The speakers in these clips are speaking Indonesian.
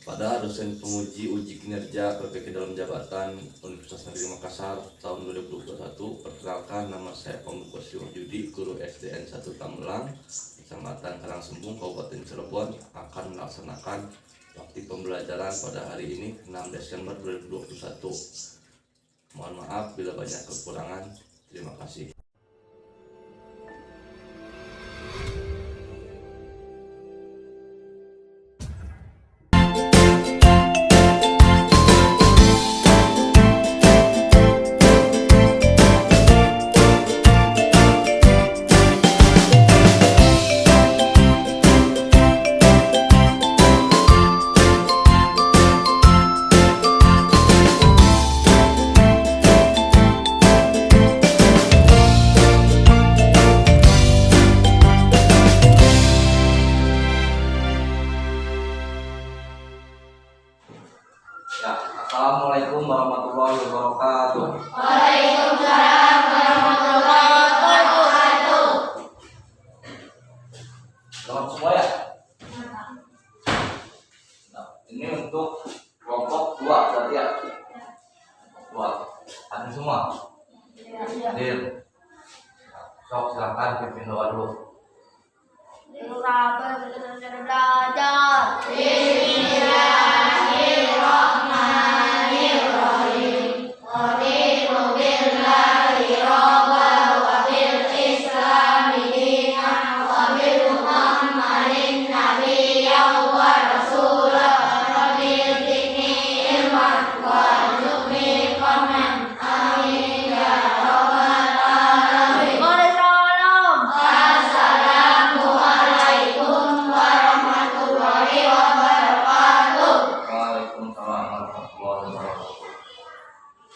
pada dosen penguji uji kinerja PPK dalam jabatan Universitas Negeri Makassar tahun 2021. Perkenalkan, nama saya Pembukos Yudi, guru SDN 1 Tambelang, Kecamatan Karangsembung, Kabupaten Cirebon, akan melaksanakan praktik pembelajaran pada hari ini 6 Desember 2021. Mohon maaf bila banyak kekurangan. Terima kasih. Ya, Assalamualaikum warahmatullahi wabarakatuh. Waalaikumsalam warahmatullahi wabarakatuh. Selamat semua ya. Nah, ini untuk kelompok 2 berarti ya. 2. Hadir semua. Hadir. Sok silakan pimpin doa dulu.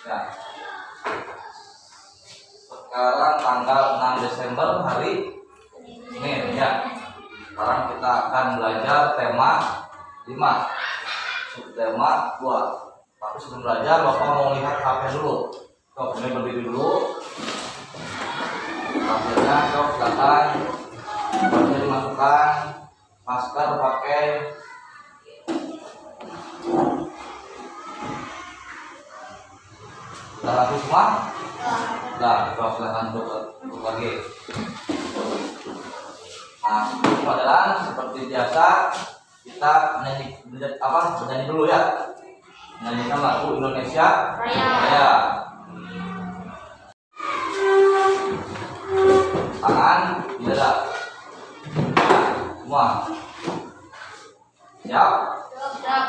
Belajar. Sekarang tanggal 6 Desember hari Senin ya. Sekarang kita akan belajar tema 5, subtema 2. Tapi sebelum belajar Bapak mau lihat HP dulu. Sok, ini berdiri dulu. HP-nya sok silakan. HP dimasukkan. Masker pakai. Sudah rapi semua? Nah, kalau silakan untuk lagi. Nah, sebelum pelajaran seperti biasa kita bernyanyi dulu ya. Menyanyikan lagu Indonesia Raya. Tangan di dada. Nah, semua. Siap? Siap.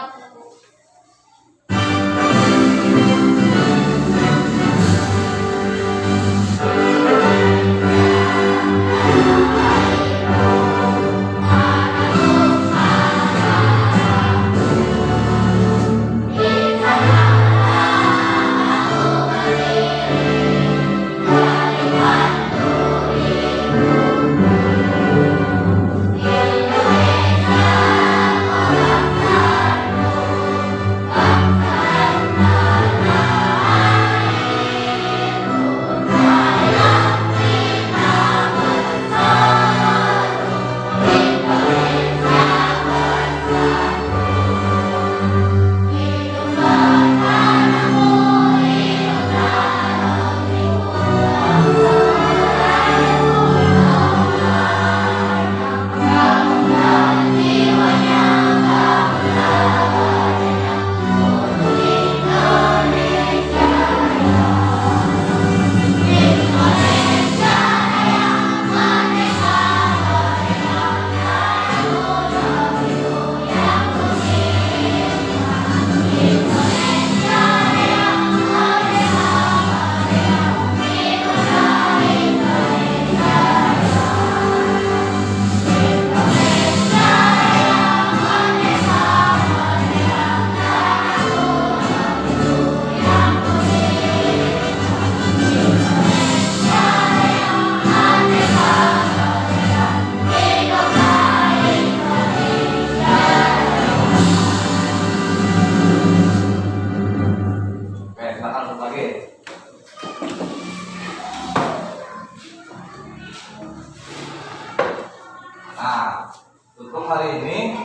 Nah, untuk hari ini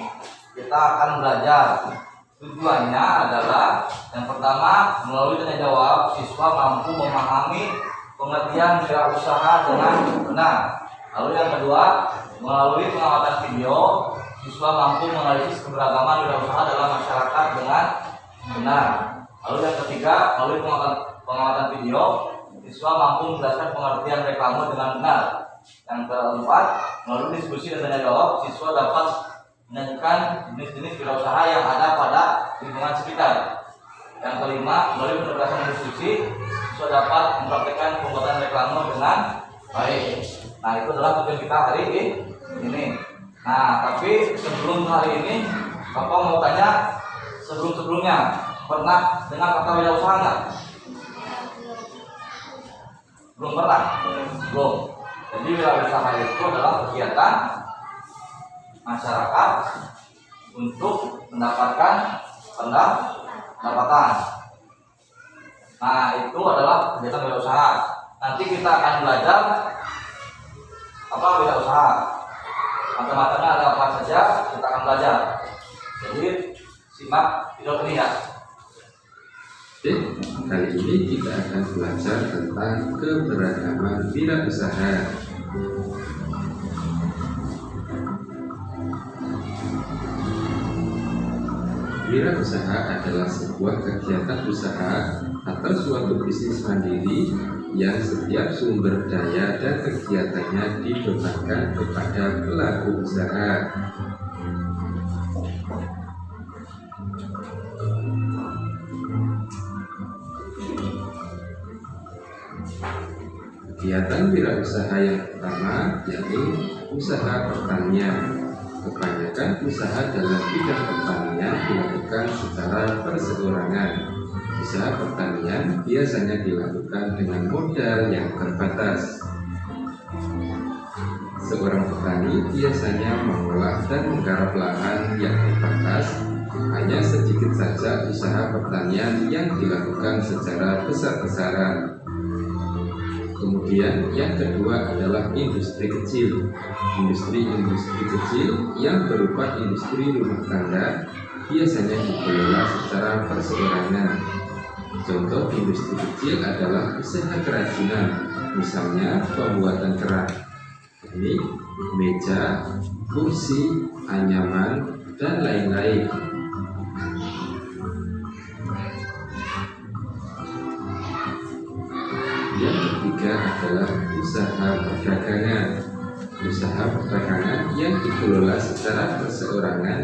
kita akan belajar. Tujuannya adalah yang pertama, melalui tanya jawab siswa mampu memahami pengertian wirausaha dengan benar. Lalu yang kedua, melalui pengamatan video siswa mampu menganalisis keberagaman wirausaha dalam masyarakat dengan benar. Lalu yang ketiga, melalui pengamatan video siswa mampu menjelaskan pengertian reklame dengan benar. Yang keempat, melalui diskusi dan tanya jawab siswa dapat menyanyikan jenis-jenis wirausaha yang ada pada lingkungan sekitar. Yang kelima, melalui pendekatan diskusi, siswa dapat mempraktikkan pembuatan reklame dengan baik. Nah, itu adalah tujuan kita hari ini. Nah, tapi sebelum hari ini, Bapak mau tanya, sebelum-sebelumnya pernah dengar kata wirausaha nggak? Belum pernah? Belum. Jadi wirausaha itu adalah kegiatan masyarakat untuk mendapatkan pendapatan. Nah, itu adalah kegiatan wirausaha. Nanti kita akan belajar apa wirausaha. Macam-macamnya ada apa saja kita akan belajar. Jadi simak video ini ya. Oke, kali ini kita akan belajar tentang keberagaman wirausaha. Wirausaha adalah sebuah kegiatan usaha atau suatu bisnis mandiri yang setiap sumber daya dan kegiatannya dibebankan kepada pelaku usaha. Kegiatan wirausaha yang pertama yaitu usaha pertanian. Kebanyakan usaha dalam bidang pertanian dilakukan secara perseorangan. Usaha pertanian biasanya dilakukan dengan modal yang terbatas. Seorang petani biasanya mengolah dan menggarap lahan yang terbatas. Hanya sedikit saja usaha pertanian yang dilakukan secara besar-besaran. Kemudian yang kedua adalah industri kecil. Industri kecil yang berupa industri rumah tangga biasanya dikelola secara perseorangan. Contoh industri kecil adalah usaha kerajinan, misalnya pembuatan kerak, ini meja, kursi, anyaman, dan lain-lain. Yang ketiga adalah usaha perdagangan. Usaha perdagangan yang dikelola secara perseorangan,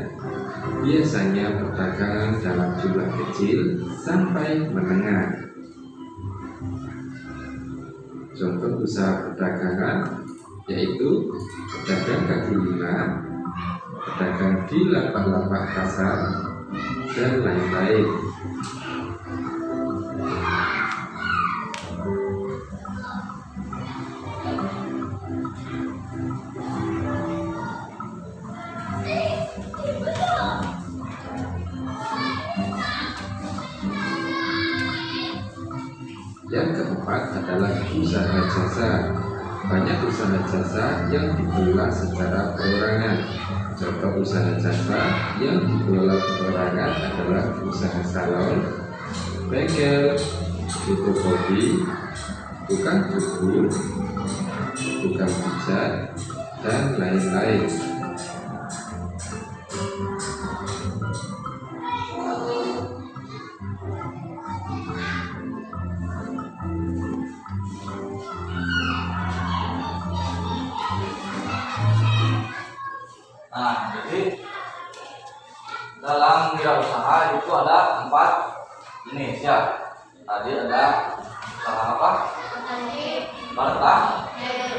biasanya perdagangan dalam jumlah kecil sampai menengah. Contoh usaha perdagangan yaitu pedagang kaki lima, pedagang di lapak-lapak pasar, dan lain-lain. Yang keempat adalah usaha jasa. Banyak usaha jasa yang dikelola secara perorangan. Contoh usaha jasa yang dikelola perorangan adalah usaha salon, bengkel, fotokopi, tukang cukur, tukang pijat, dan lain-lain. Nah, jadi dalam wirausaha itu ada 4 jenis ya. Tadi ada usaha apa?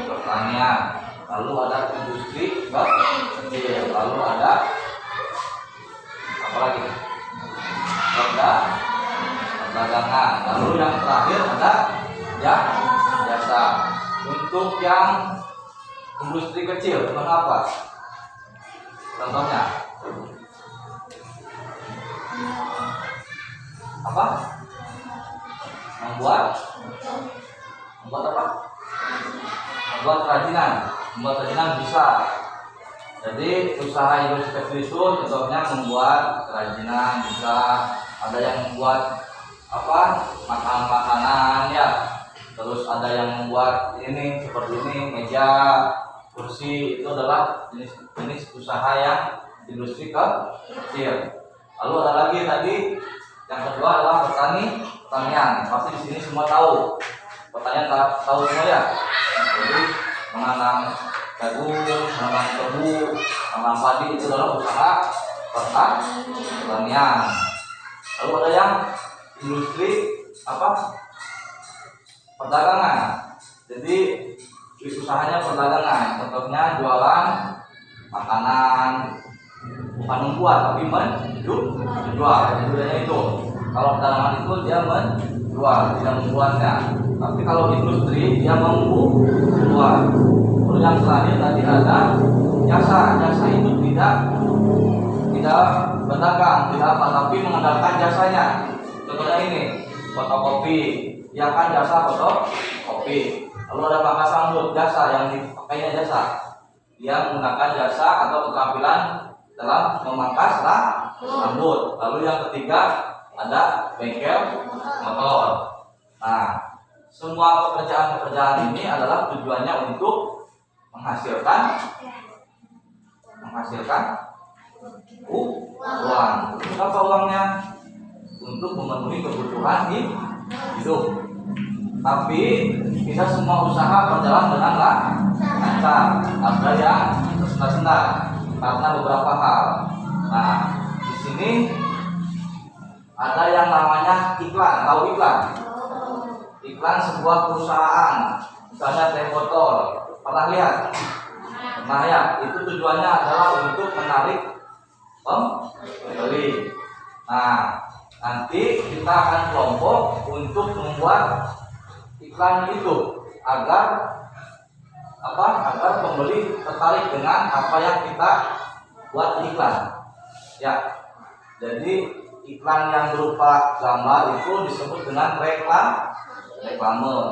Pertanian. Lalu ada industri kecil. Lalu ada apa lagi? Perdagangan. Lalu yang terakhir ada jasa. Untuk yang industri kecil, kenapa? Contohnya apa? Membuat apa? Membuat kerajinan bisa. Jadi usaha industri kecil itu contohnya membuat kerajinan, bisa ada yang membuat makanan ya, terus ada yang membuat ini seperti ini meja, kursi, itu adalah jenis usaha yang industri kecil. Lalu ada lagi tadi yang kedua adalah pertanian. Pasti di sini semua tahu pertanian, tahu semua ya. Jadi menanam jagung, menanam tebu, menanam padi, itu adalah usaha pertanian. Lalu ada yang industri perdagangan. Jadi usahanya perdagangan, contohnya jualan makanan, bukan membuat tapi menjual. Bedanya itu. Kalau perdagangan itu dia menjual, tidak membuatnya. Tapi kalau industri dia membuat. Lalu yang terakhir tadi ada jasa. Jasa itu tidak berdagang, tidak tapi mengandalkan jasanya. Contohnya ini fotokopi, ya kan jasa fotokopi. Lalu ada pangkas rambut, jasa yang dipakainya jasa. Dia menggunakan jasa atau keterampilan dalam memangkas rambut. Lalu yang ketiga ada bengkel motor. Nah, semua pekerjaan ini adalah tujuannya untuk menghasilkan uang. Untuk apa uangnya? Untuk memenuhi kebutuhan hidup. Tapi tidak semua usaha berjalan dengan lancar. Ada yang tersendat-sendat karena beberapa hal. Nah, di sini ada yang namanya iklan. Tahu iklan? Iklan sebuah perusahaan, misalnya teh botol. Pernah lihat? Nah ya, itu tujuannya adalah untuk menarik pembeli. Nah, nanti kita akan kelompok untuk membuat iklan itu agar pembeli tertarik dengan apa yang kita buat iklan. Ya, jadi iklan yang berupa gambar itu disebut dengan reklame.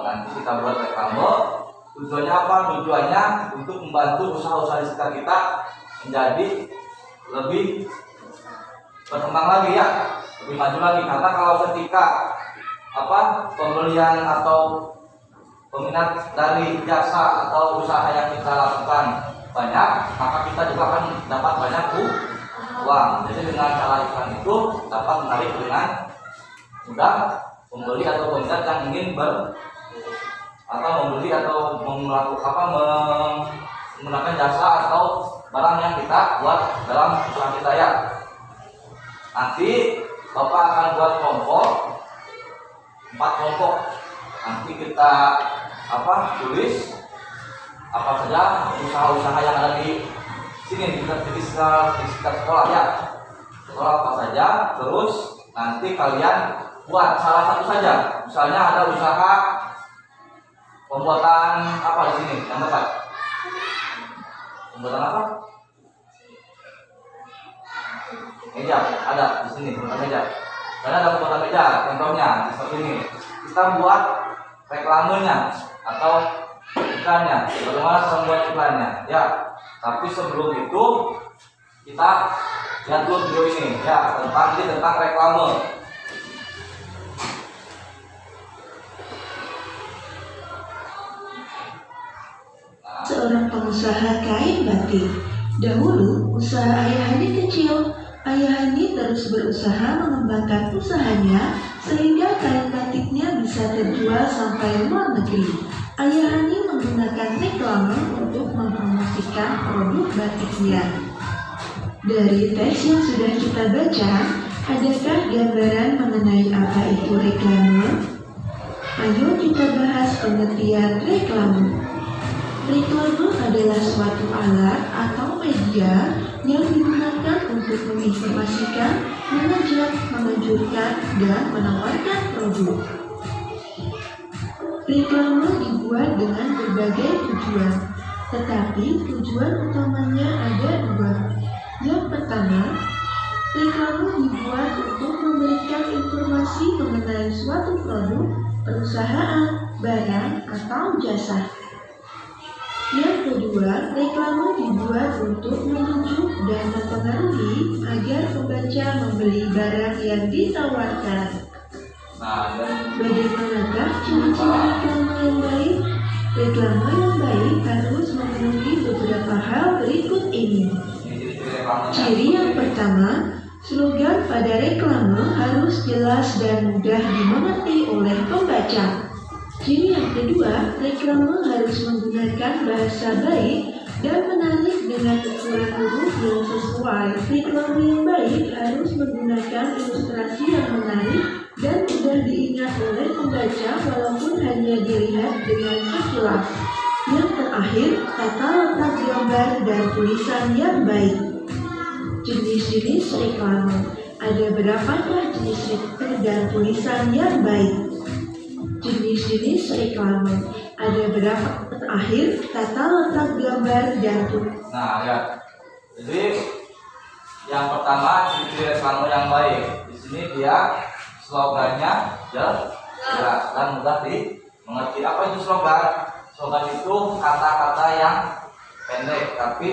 Nanti kita buat reklame. Tujuannya apa? Tujuannya untuk membantu usaha-usaha di sekitar kita menjadi lebih berkembang lagi ya, lebih maju lagi. Karena kalau ketika pembelian atau peminat dari jasa atau usaha yang kita lakukan banyak, maka kita juga akan dapat banyak uang. Jadi dengan cara iklan itu dapat menarik dengan mudah pembeli atau peminat yang ingin membeli atau menggunakan jasa atau barang yang kita buat dalam usaha kita ya. Nanti Bapak akan buat kelompok, 4 kelompok. Nanti kita tulis apa saja usaha-usaha yang ada di sini di sekitar sekolah ya. Sekolah apa saja, terus nanti kalian buat salah satu saja. Misalnya ada usaha pembuatan apa di sini yang tepat? Pembuatan apa? Meja, ada di sini pembuatan meja. Karena ada pembuatan meja, contohnya seperti ini. Kita buat reklamenya atau iklannya. Bagaimana cara membuat iklannya? Ya, tapi sebelum itu kita lihat dulu video ini ya tentang reklame. Seorang pengusaha kain batik. Dahulu, usaha Ayah Hani kecil. Ayah Hani terus berusaha mengembangkan usahanya sehingga kain batiknya bisa terjual sampai luar negeri. Ayah Hani menggunakan reklame untuk mempromosikan produk batiknya. Dari teks yang sudah kita baca, adakah gambaran mengenai apa itu reklame? Ayo kita bahas pengertian reklame. Reklame adalah suatu alat atau media yang digunakan untuk menginformasikan, mengajak, menganjurkan, dan menawarkan produk. Reklame dibuat dengan berbagai tujuan, tetapi tujuan utamanya ada 2. Yang pertama, reklame dibuat untuk memberikan informasi mengenai suatu produk, perusahaan, barang, atau jasa. Yang kedua, reklame dibuat untuk mempengaruhi agar pembaca membeli barang yang ditawarkan. Nah, dan Bagaimanakah ciri-ciri reklame yang baik? Reklame yang baik harus memenuhi beberapa hal berikut ini. ciri-ciri reklamenya. Ciri yang pertama, slogan pada reklame harus jelas dan mudah dimengerti oleh pembaca. Ciri yang kedua, reklame harus menggunakan bahasa baik dan menarik dengan ukuran huruf yang sesuai. Reklame yang baik harus menggunakan ilustrasi yang menarik dan mudah diingat oleh pembaca walaupun hanya dilihat dengan sekilas. Yang terakhir, tata letak gambar dan tulisan yang baik. Jenis-jenis reklame. Ada berapakah jenis reklame dan tulisan yang baik? Jenis-jenis reklame. Ada berapa? Terakhir, tata letak gambar dan tulisan. Nah, ya. Jadi yang pertama ciri-ciri reklame yang baik. Di sini dia slogannya jelas dan mudah dimengerti. Apa itu slogan? Slogan itu kata-kata yang pendek tapi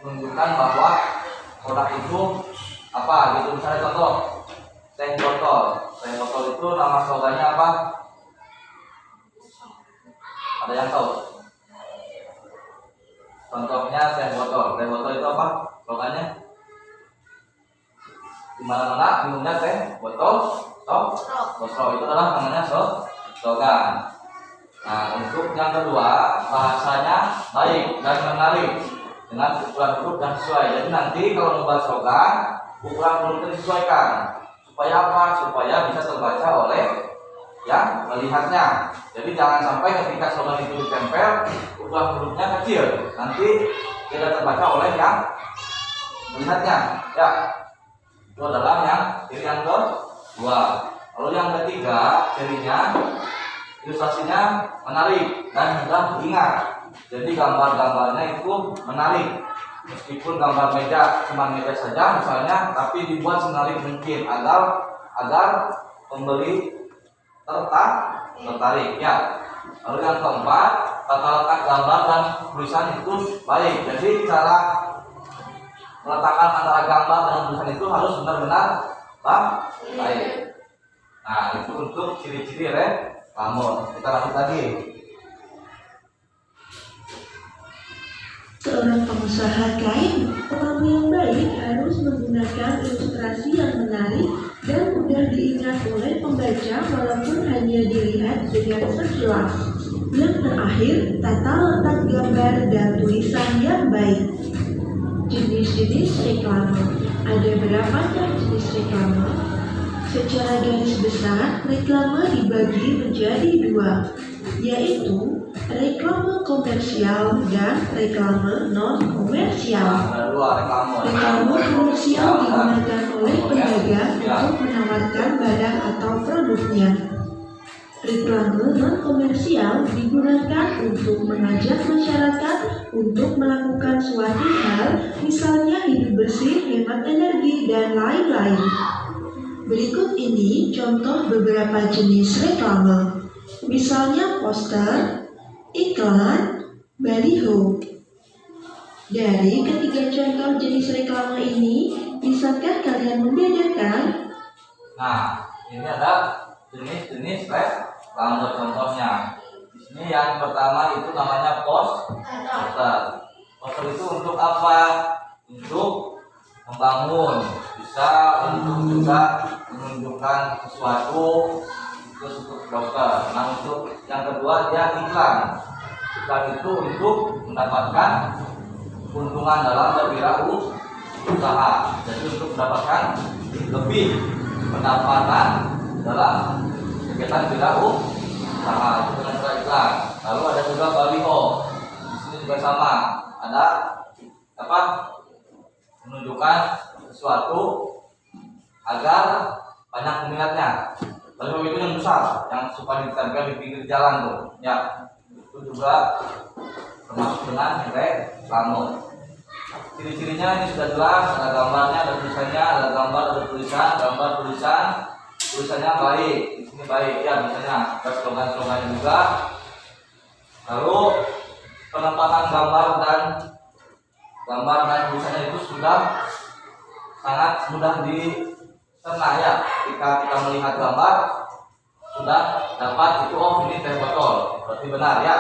menunjukkan bahwa produk itu apa gitu. Misalnya contoh teh botol. Teh botol itu nama slogannya apa? Ada yang tahu? Contohnya teh botol. Teh botol itu apa? Slogannya? Di mana-mana minumnya teh botol, botol itu adalah namanya slogan. Nah, untuk yang kedua bahasanya baik dan menarik dengan ukuran huruf yang sesuai. Jadi nanti kalau membuat slogan, ukuran hurufnya disesuaikan. Supaya apa? Supaya bisa terbaca oleh yang melihatnya. Jadi jangan sampai ketika slogan itu ditempel, ukuran hurufnya kecil, nanti tidak terbaca oleh yang melihatnya. Ya, itu adalah yang ciri yang kedua. Lalu yang ketiga, cirinya ilustrasinya menarik dan mudah diingat. Jadi gambar-gambarnya itu menarik. Meskipun gambar meja cuma meja saja misalnya, tapi dibuat semenarik mungkin agar pembeli tertarik. Ya. Lalu yang keempat, tata letak gambar dan tulisan itu baik. Jadi cara meletakkan antara gambar dan tulisan itu harus benar-benar baik. Nah, itu untuk ciri-ciri reklame. Kita lanjut lagi. Seorang pengusaha kain, reklame yang baik harus menggunakan ilustrasi yang menarik dan mudah diingat oleh pembaca walaupun hanya dilihat dengan sekilas. Yang terakhir, tata letak gambar dan tulisan yang baik. Jenis-jenis reklame. Ada berapakah jenis reklame? Secara garis besar, reklame dibagi menjadi dua, yaitu reklame komersial dan reklame non-komersial. Ada dua reklame. Reklame komersial digunakan oleh pedagang untuk menawarkan barang atau produknya. Reklame non-komersial digunakan untuk mengajak masyarakat untuk melakukan suatu hal, misalnya hidup bersih, hemat energi, dan lain-lain. Berikut ini contoh beberapa jenis reklame. Misalnya poster, iklan, baliho. Dari ketiga contoh jenis reklame ini, bisakah kalian membedakan? Nah, ini ada jenis-jenis reklame contohnya. Di sini yang pertama itu namanya poster. Poster itu untuk apa? Untuk membangun, bisa untuk juga menunjukkan sesuatu, terus untuk dokter. Nah, untuk yang kedua dia iklan. Iklan itu untuk mendapatkan keuntungan dalam berwirausaha. Jadi untuk mendapatkan lebih pendapatan dalam kegiatan wirausaha, itu dengan cara iklan. Lalu ada juga baliho. Di sini juga sama. Ada apa? Menunjukkan sesuatu agar banyak peminatnya. Baliho itu yang besar, yang supaya ditempel di pinggir jalan tuh. Ya, itu juga termasuk dengan reklame. Ciri-cirinya ini sudah jelas, ada gambarnya, ada tulisannya, ada gambar, ada tulisan, gambar, tulisannya baik. Di sini baik ya, misalnya ada slogan-slogannya juga. Lalu penempatan gambar dan tulisannya itu sudah sangat mudah dicerna ya. Ketika kita melihat gambar sudah dapat itu, oh ini teh botol, berarti benar ya.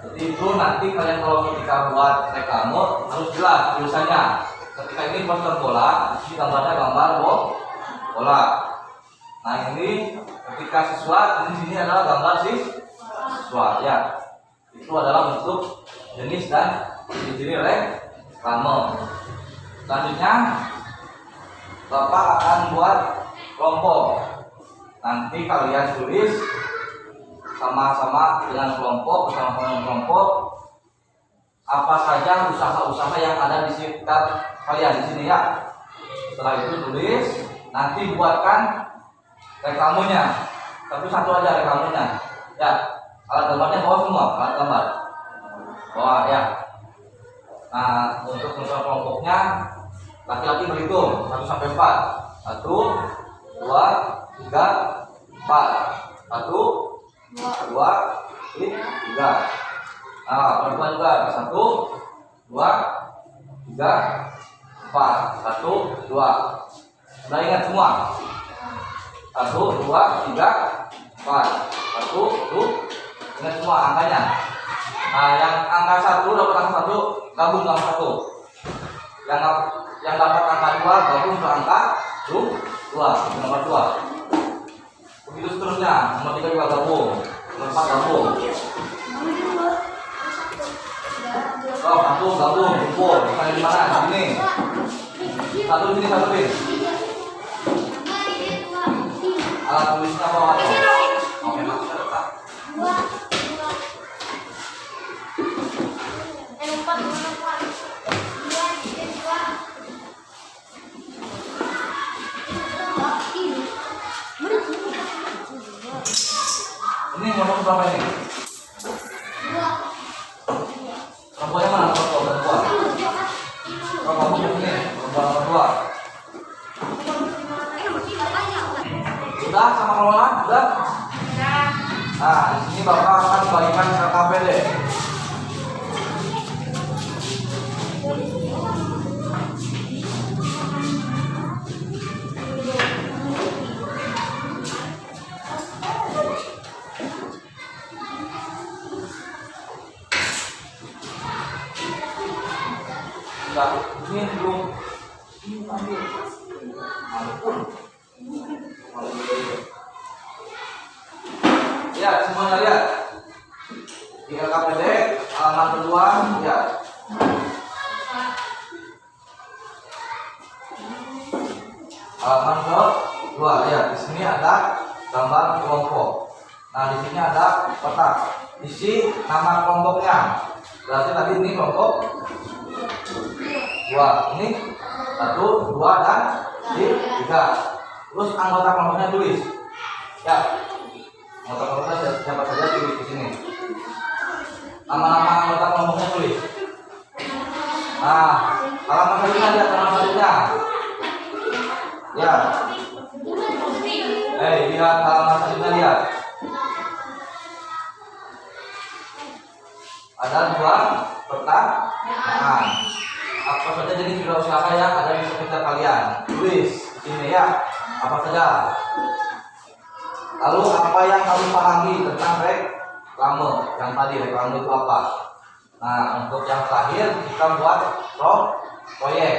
Jadi itu nanti kalian kalau ketika buat reklame harus jelas tulisannya. Ketika ini poster bola, di gambarnya gambar bola. Nah ini ketika siswa, di sini adalah gambar siswa ya. Itu adalah bentuk jenis dan ciri reklame. Selanjutnya Bapak akan buat kelompok. Nanti kalian tulis sama-sama dengan kelompok, bersama-sama dengan kelompok apa saja usaha-usaha yang ada di sekitar kalian di sini ya. Setelah itu tulis, nanti buatkan reklamenya. Tapi satu aja reklamenya. Ya, alat gambarnya bawa semua, alat gambar. Bawa ya. Nah, untuk menyusun kelompoknya laki-laki berhitung 1 sampai 4. 1 2 3 4. 1 2 3. Nah, perempuan juga 1 2 3 4. 1 2. Sudah ingat semua? 1 2 3 4. 1 2. Ingat semua angkanya. Nah, yang angka 1 dapat angka 1 gabung ke angka 1. Yang dapat angka 2 gabung ke angka 2, nomor 2. Begitu seterusnya, nomor 3 juga gabung, nomor 4 gabung. Oh, 1 gabung, kumpul. Misalnya di mana? Di sini. 1 di sini, 1 di. Alat tulisnya bawa tuh. Oke, masuk letak. Ini nomor berapa ini? Perempuannya mana? Perempuan. Oh, kamu di sini. Perempuan nomor 2. Sudah sama kelola? Sudah? Nah, di sini Bapak akan bagikan ke KPD. Ini belum ya, semuanya lihat di LKPD halaman kedua ya. Halaman kedua ya, di sini ada gambar kelompok. Nah, di sini ada kotak isi nama kelompoknya. Berarti tadi ini kelompok 2, ini 1 2 dan 3. Terus anggota kelompoknya tulis ya. Anggota kelompoknya siapa saja tulis di sini. Nama-nama anggota kelompoknya tulis. Nah, halaman selanjutnya lihat halaman selanjutnya. Ya. Lihat halaman selanjutnya lihat. Ada 2 pertanyaan. Apa saja jenis wirausaha yang ada di sekitar kalian? Tulis di sini ya. Apa saja? Lalu apa yang kamu pahami tentang reklame? Yang tadi reklame itu apa? Nah, untuk yang terakhir kita buat proyek.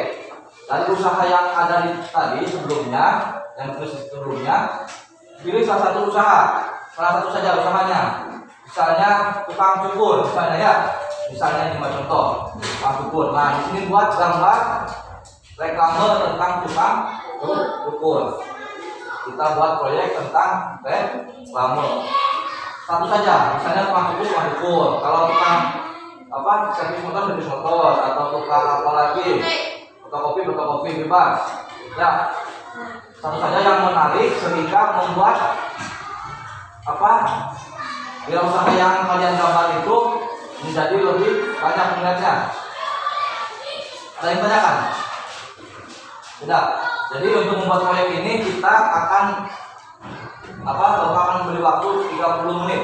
Dari usaha yang ada di tadi sebelumnya, yang tulis sebelumnya, pilih salah satu usaha, salah satu saja usahanya. Misalnya tukang cukur, misalnya ya. Misalnya ini contoh, tukang cukur. Nah, di sini buat gambar reklame tentang tukang cukur. Kita buat proyek tentang reklame. Satu saja, misalnya tukang cukur. Kalau tukang servis motor, atau tukang apa lagi, fotokopi bebas. Ya, satu saja yang menarik sehingga membuat wirausaha yang kalian gambar itu menjadi lebih banyak minatnya. Ada yang tanyakan? Tidak. Jadi untuk membuat proyek ini kita akan Bapak akan beri waktu 30 menit.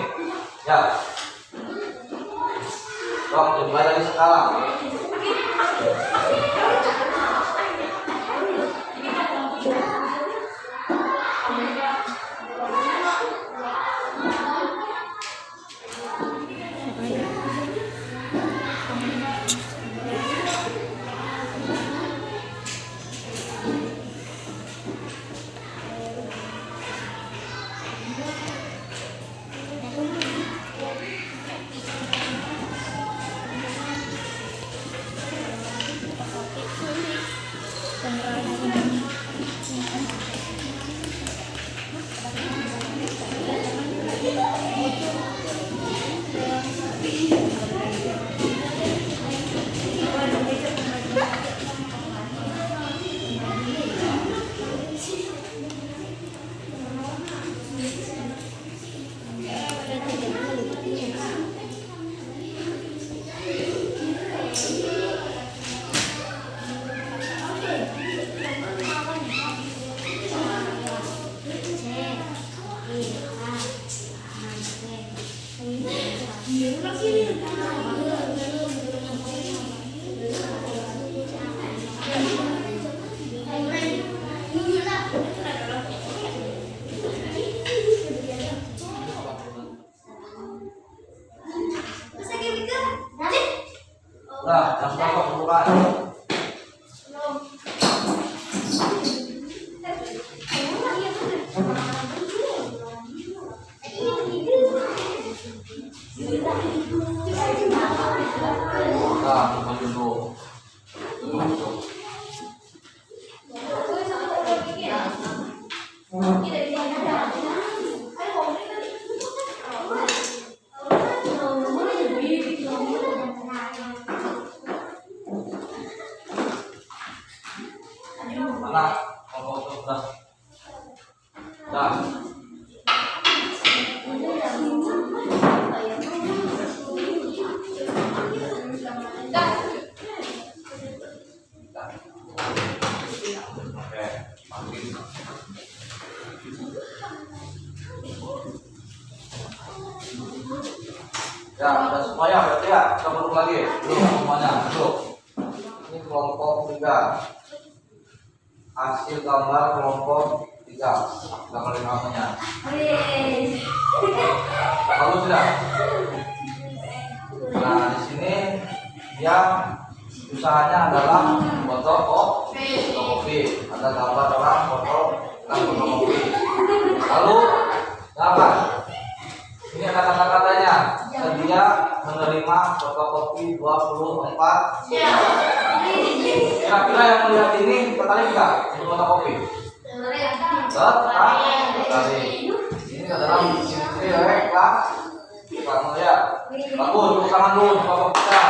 Ya. Coba dimulai dari sekarang. Mana kelompok itu sudah? Oke, makin. Ya, ada semuanya berarti ya. Kita belum lagi. Belum semuanya. Belum. Ini kelompok 3. Hasil gambar kelompok 3. Gambar namanya. Lalu sudah. Nah, di sini dia usahanya adalah fotokopi. Ada gambar orang fotokopi. Lalu apa? Ini ada kata-katanya. Sedia menerima fotokopi 24. Kira-kira yang melihat ini tertarik nggak untuk fotokopi? Tertarik. Ini adalah sini reklam. Kamu lihat. Bagus, tepuk tangan dulu fotokopi kita.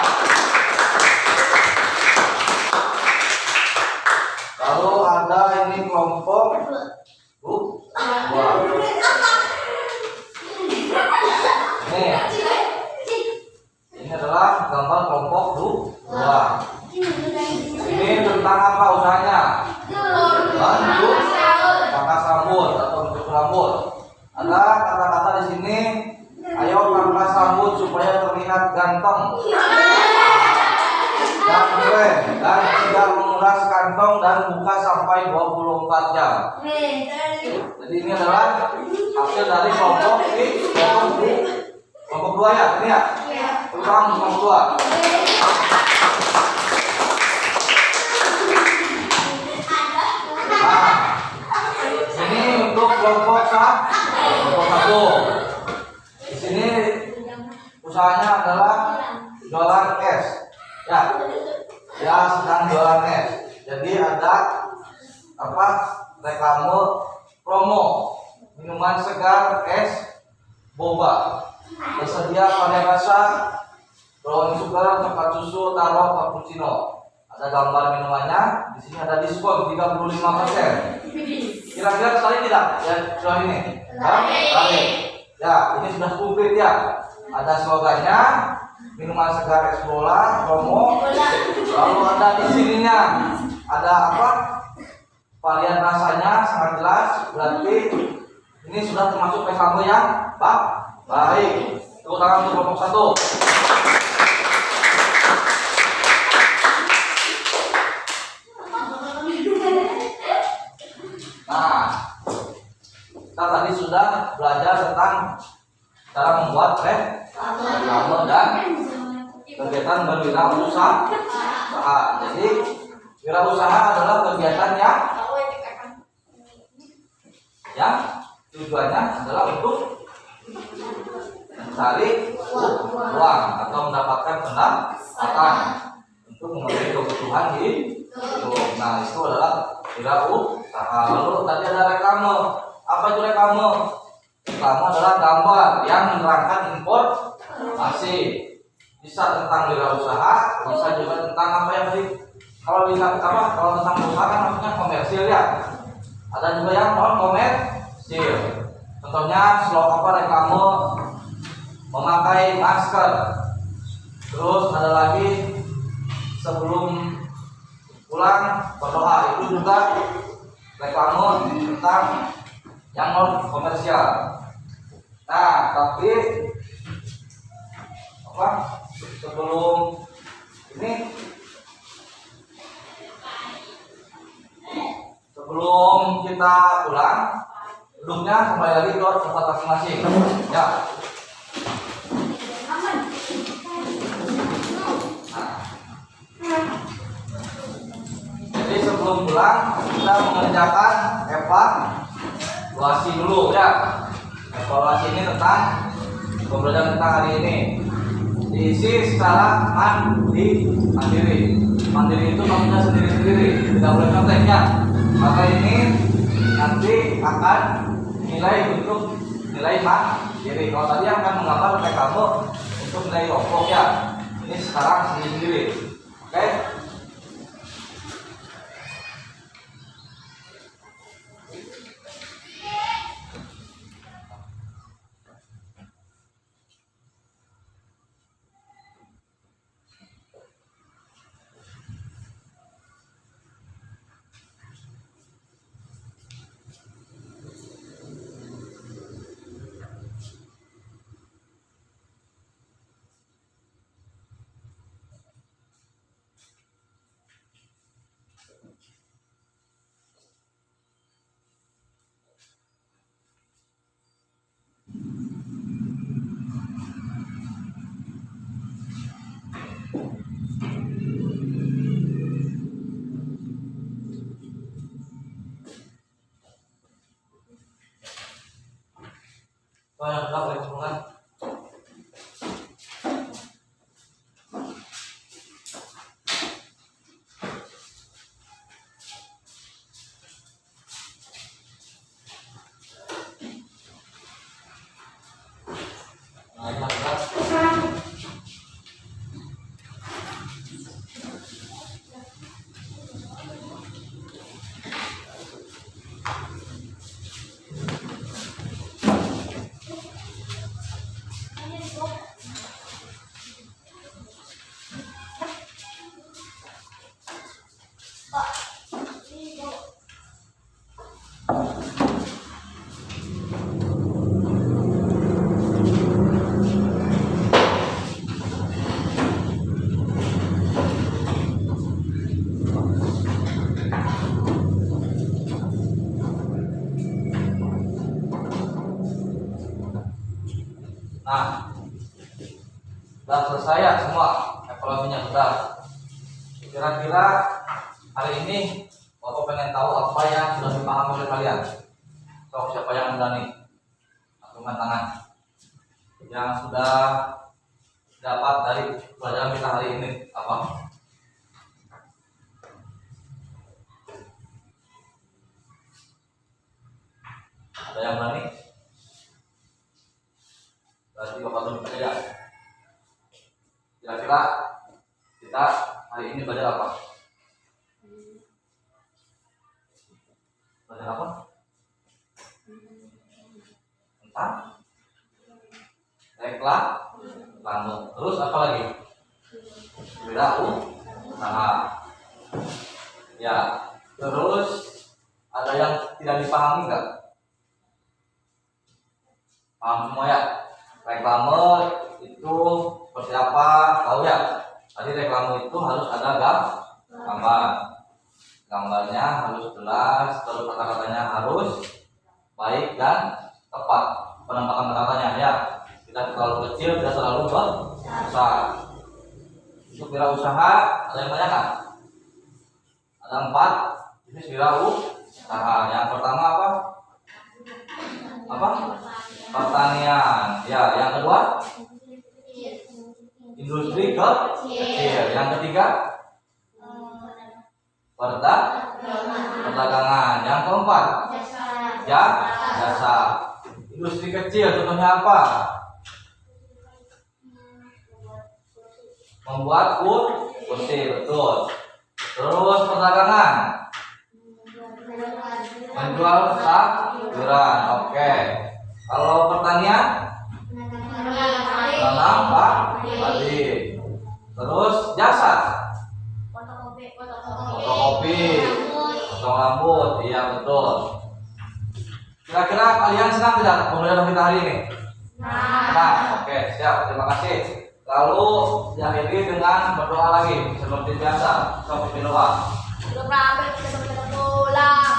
Lalu ada ini kelompok 2. Ini adalah gambar kelompok 2. Ini tentang apa usahanya? Bentuk pangkas rambut atau bentuk rambut. Ada kata-kata di sini. Ayo pangkas rambut supaya terlihat ganteng dan keren dan tidak menguras kantong dan buka sampai 24 jam. Jadi ini adalah hasil dari kelompok 2 ya, ini ya. Kurang kelompok 2. Nah, ini untuk kelompok 1. Di sini usahanya adalah jualan es. Ya sedang jualan es. Jadi ada apa? Reklame promo minuman segar es boba. Tersedia pada rasa brown sugar, coklat susu, taro, cappuccino. Ada gambar minumannya. Di sini ada diskon 35%. Kira-kira tertarik tidak? Ya, soal ini. Tertarik. Ya, ini sudah komplit ya. Ada slogannya, minuman segar es bola, promo. Lalu ada di sininya. Ada apa? Varian rasanya sangat jelas. Berarti ini sudah termasuk reklame yang baik. Tepuk tangan untuk kelompok 1. Nah, kita tadi sudah belajar tentang cara membuat reklame dan kegiatan berwirausaha. Jadi wirausaha adalah kegiatan yang tujuannya adalah untuk mencari uang atau mendapatkan pendapatan untuk memenuhi kebutuhan hidup. Nah, itu adalah wirausaha. Lalu tadi ada reklame. Apa itu reklame? Reklame adalah gambar yang menerangkan informasi. Bisa tentang wirausaha, bisa juga tentang apa yang kalau tentang usaha kan maksudnya komersil ya. Ada juga yang non komersil. Contohnya reklame memakai masker. Terus ada lagi sebelum pulang berdoa, itu juga reklame tentang yang non komersial. Nah, tapi sebelum kita pulang, duduknya kembali lagi ke tempat masing-masing. Ya. Jadi sebelum pulang kita mengerjakan evaluasi dulu ya. Evaluasi ini tentang pembelajaran tentang hari ini. Diisi secara mandiri. Mandiri itu maksudnya sendiri-sendiri, tidak boleh conteknya. Maka ini nanti akan nilai mandiri. Kalau tadi akan menggambar kamu untuk nilai kelompok ya. Ini sekarang sendiri-sendiri. Oke? Sudah boleh kumpulkan. Nah, ini sudah. Nah, sudah selesai ya semua evaluasinya sudah. Kira-kira hari ini Bapak pengen tahu apa yang sudah dipahami oleh kalian. So, siapa yang berani? Angkat tangan. Yang sudah dapat dari pelajaran kita hari ini apa? Ada yang berani? Berarti Bapak tunjuk aja. Kira-kira kita hari ini belajar apa? Belajar apa? Tentang reklame. Terus apa lagi? Wirausaha. Ya. Terus ada yang tidak dipahami nggak? Paham semua ya? Reklame itu seperti apa? Tahu ya? Tadi reklame itu harus ada gambar. Gambarnya harus jelas, terus kata-katanya harus baik dan tepat. Penampakan kata-katanya ya. Tidak terlalu kecil, tidak terlalu besar. Untuk wirausaha ada yang tanyakan? Ada 4 jenis wirausaha. Yang pertama apa? Apa? Pertanian. Ya, yang kedua industri kecil. Yang ketiga perdagangan. Yang keempat jasa. Industri kecil contohnya apa? Membuat kursi, betul. Terus perdagangan, menjual sayuran. Oke. Kalau pertanian, tanam padi. Terus jasa, fotokopi, potong rambut. Iya betul. Kira-kira kalian senang tidak pembelajaran kita hari ini? Senang. Oke, siap. Terima kasih. Lalu diakhiri dengan berdoa lagi seperti biasa. Sampai berdoa. Belum rapi, kita pulang.